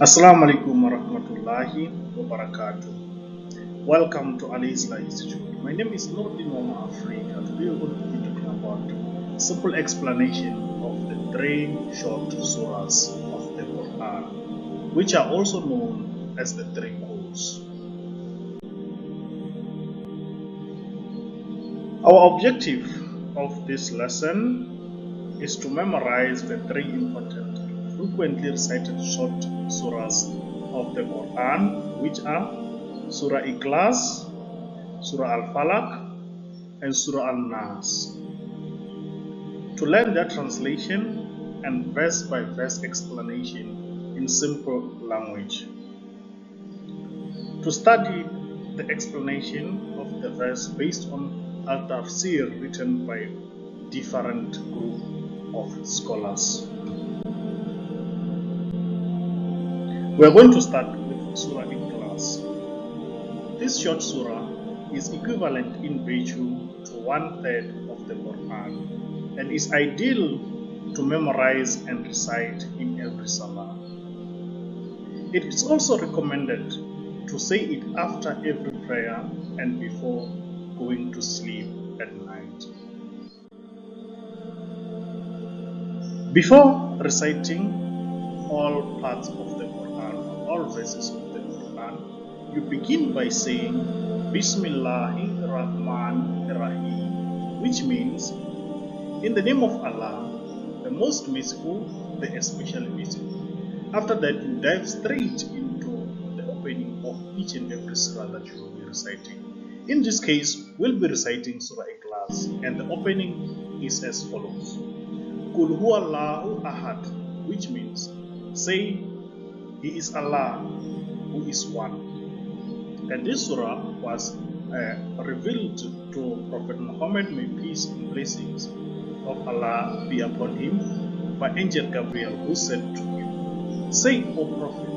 Assalamualaikum warahmatullahi wabarakatuh. Welcome to Islaah Institute. My name is Nordin Mama Africa. Today we're going to be talking about simple explanation of the three short surahs of the Quran, which are also known as the three calls. Our objective of this lesson is to memorize the three important, frequently recited short surahs of the Quran, which are Surah Ikhlas, Surah Al-Falaq, and Surah Al-Nas. To learn their translation and verse-by-verse explanation in simple language. To study the explanation of the verse based on al-tafsir written by different group of scholars. We are going to start with Surah Ikhlas. This short surah is equivalent in virtue to 1/3 of the Quran and is ideal to memorize and recite in every salah. It is also recommended to say it after every prayer and before going to sleep at night. Before reciting all parts of the Quran, all verses of the Quran, you begin by saying Bismillahir-Rahmanir-Rahim, which means in the name of Allah, the most merciful, the especially merciful. After that, you dive straight into the opening of each and every surah that you will be reciting. In this case, we'll be reciting Surah Ikhlas, and the opening is as follows. Qul huwallahu ahad, which means say He is Allah, who is one. And this surah was revealed to Prophet Muhammad, may peace and blessings of Allah be upon him, by Angel Gabriel, who said to him, say, O Prophet,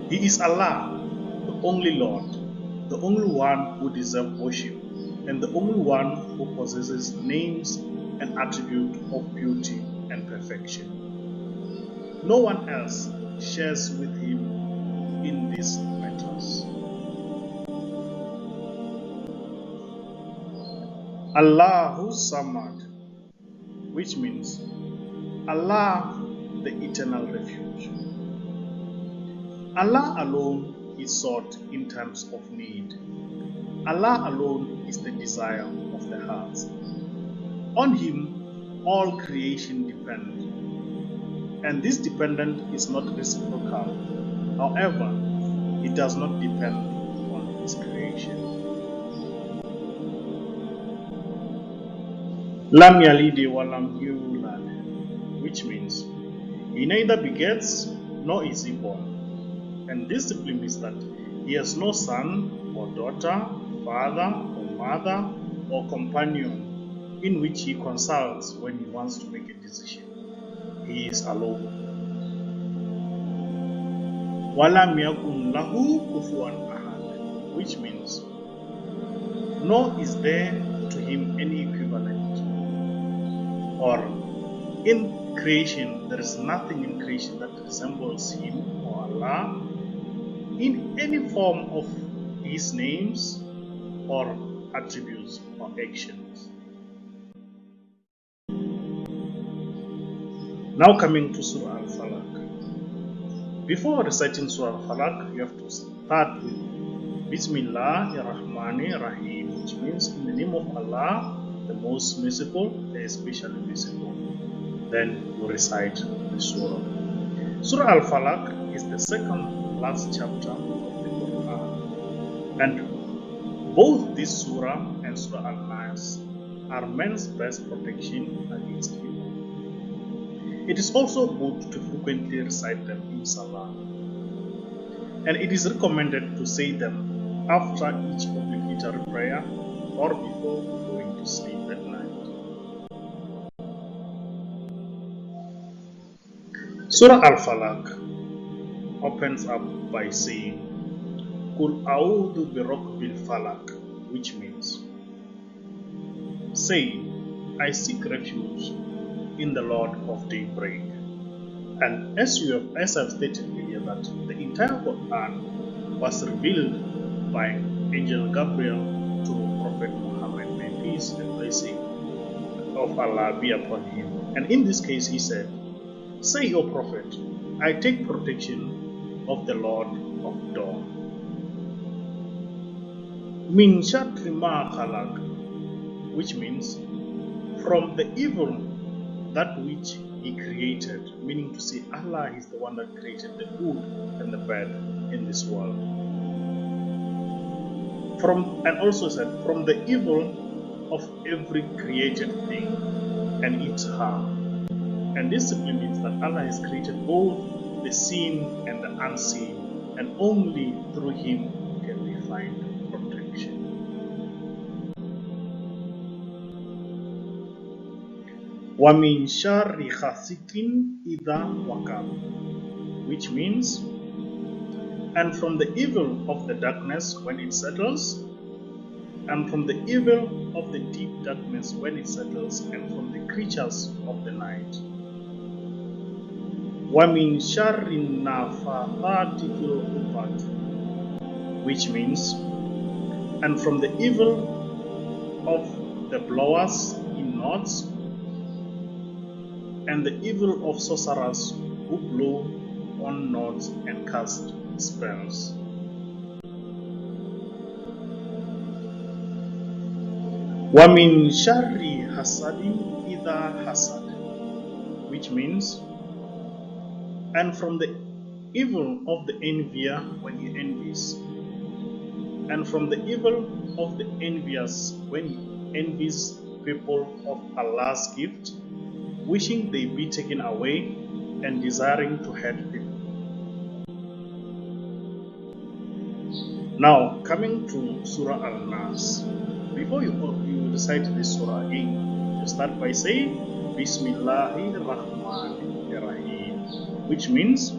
He is Allah, the only Lord, the only one who deserves worship, and the only one who possesses names and attributes of beauty and perfection. No one else shares with him in these matters. Allahu Samad, which means Allah, the eternal refuge. Allah alone is sought in times of need. Allah alone is the desire of the heart. On Him all creation depends, and this dependence is not reciprocal. However, it does not depend on His creation. Lam yalid wa lam yulad, which means He neither begets nor is He born. And this simply means that He has no son or daughter, father or mother or companion in which He consults when He wants to make a decision. He is alone. Walam yakun lahu kufuwan ahad, which means nor is there to Him any equivalent. Or in creation, there is nothing in creation that resembles Him or Allah in any form of His names or attributes or actions. Now coming to Surah Al-Falaq. Before reciting Surah Al-Falaq, you have to start with Bismillahir-Rahmanir-Rahim, which means in the name of Allah, the most merciful, the especially merciful. Then you recite the surah. Surah Al-Falaq is the second last chapter of the Quran, and both this surah and Surah Al-Nas are man's best protection against evil. It is also good to frequently recite them in Salah, and it is recommended to say them after each obligatory prayer or before going to sleep at night. Surah Al-Falaq opens up by saying Qul a'udhu bi rabbil falaq, which means say, I seek refuge in the Lord of daybreak. And as I've stated earlier, that the entire Quran was revealed by Angel Gabriel to Prophet Muhammad, may peace and blessing of Allah be upon him. And in this case he said, "Say, O Prophet, I take protection of the Lord of Dawn. Min sharri ma khalaq," which means from the evil that which he created, meaning to say Allah is the one that created the good and the bad in this world. And also said, from the evil of every created thing and its harm. And this simply means that Allah has created both the seen and the unseen, and only through him can we find protection. وَمِن شَرِّ غَاسِقٍ إِذَا وَقَبَ, which means, and from the evil of the darkness when it settles, and from the evil of the deep darkness when it settles, and from the creatures of the night. وَمِن شَرِّ النَّفَّاثَاتِ فِي الْعُقَدِ, which means, and from the evil of the blowers in knots, and the evil of sorcerers who blow on knots and cast spells. وَمِن شَرِّ حَسَدٍ إِذَا حَسَدَ, which means, and from the evil of the envier when he envies, and from the evil of the envious when he envies people of Allah's gift, wishing they be taken away and desiring to hurt people. Now, coming to Surah Al-Nas, before you recite this surah again, you start by saying Bismillahir-Rahmanir-Rahim, which means,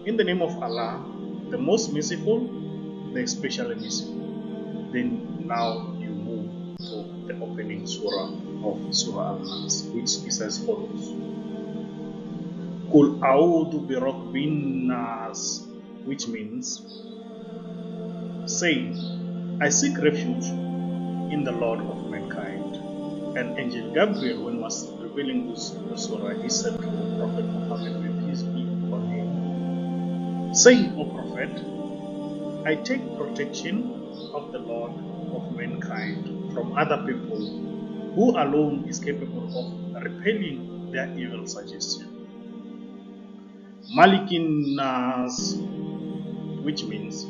in the name of Allah, the most merciful, the especially merciful. Then now you move to the opening surah of Surah Al-Nas, which is as follows. Qul a'udhu bi rabbin nas, which means, say, I seek refuge in the Lord of mankind. And Angel Gabriel, when was revealing this surah, he said to Prophet Muhammad, may peace be upon him, say, O Prophet, I take protection of the Lord of mankind from other people, who alone is capable of repelling their evil suggestion. Malikin Nas, which means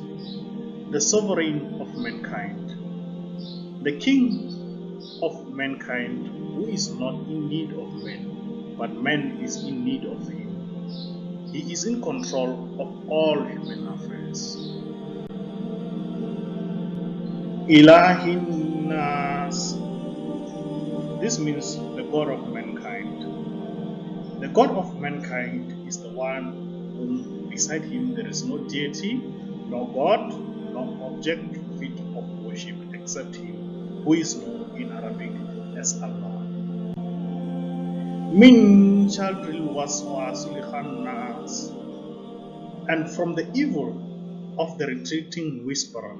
the sovereign of mankind, the king of mankind, who is not in need of men, but man is in need of him. He is in control of all human affairs. Ilahin Nas, this means the God of mankind. The God of mankind is the one whom beside him there is no deity, no God, no object fit of worship except him, who is known in Arabic as Allah. Min sharril waswasil khannas, and from the evil of the retreating whisperer,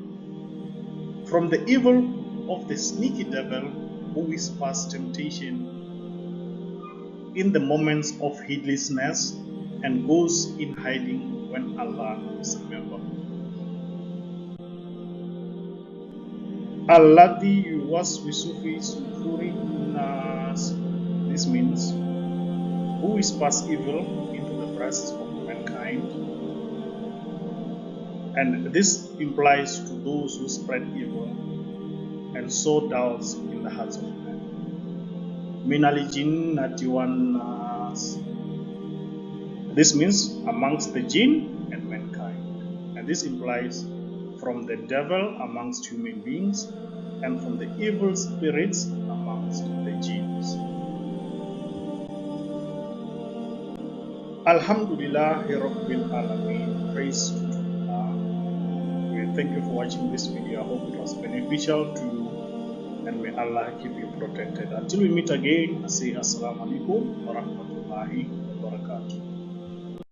from the evil of the sneaky devil who whispers temptation in the moments of heedlessness and goes in hiding when Allah is remembered. Alladhi yuwaswisu fi sudurin nas, this means who whispers evil into the breasts of mankind, and this implies to those who spread evil and sow doubts in the hearts of men. Minal jinnati wan nas, this means amongst the jinn and mankind, and this implies from the devil amongst human beings and from the evil spirits amongst the jinns. Alhamdulillahi Rabbil Alameen, praise to Allah. We thank you for watching this video. I hope it was beneficial to you, and may Allah keep you protected. Until we meet again, I say Assalamu alaikum wa rahmatullahi wa barakatuh.